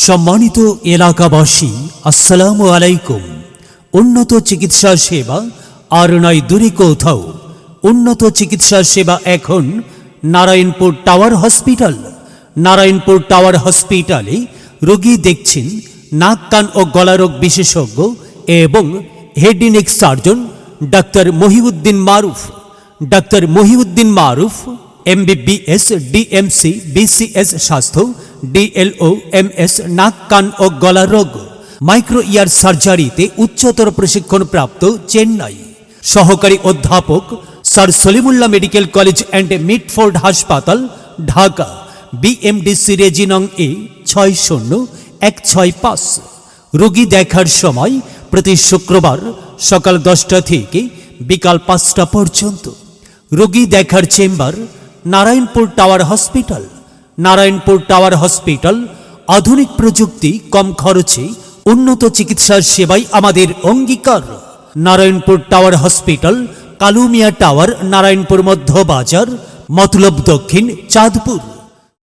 সম্মানিত এলাকাবাসী, আসসালামু আলাইকুম। উন্নত চিকিৎসা সেবা আর নয় দূরে কোথাও। উন্নত চিকিৎসা সেবা এখন Narayanpur tower hospital. Narayanpur tower হসপিটালে রোগী দেখছেন নাক কান ও গলারোগ বিশেষজ্ঞ এবং head neck surgeon doctor Mohiuddin Maruf. Doctor Mohiuddin Maruf MBBS DMC BCS স্বাস্থ্য DLO MS নাক কান ও গলা রোগ মাইক্রো ইয়ার সার্জারিতে উচ্চতর প্রশিক্ষণপ্রাপ্ত চেন্নাই। সহকারী অধ্যাপক sir Salimullah medical college and Mitford হাসপাতাল ঢাকা। BMDC রেজিনং A 60165। রোগী দেখার সময় প্রতি শুক্রবার সকাল 10টা থেকে বিকাল 5টা পর্যন্ত। রোগী দেখার chamber Narayanpur tower hospital. Narayanpur tower hospital আধুনিক প্রযুক্তি, কম খরচে উন্নত চিকিৎসার সেবাই আমাদের অঙ্গীকার। Narayanpur tower hospital, Kalumiya tower, Narayanpur মধ্য বাজার, মতলব দক্ষিণ, চাঁদপুর।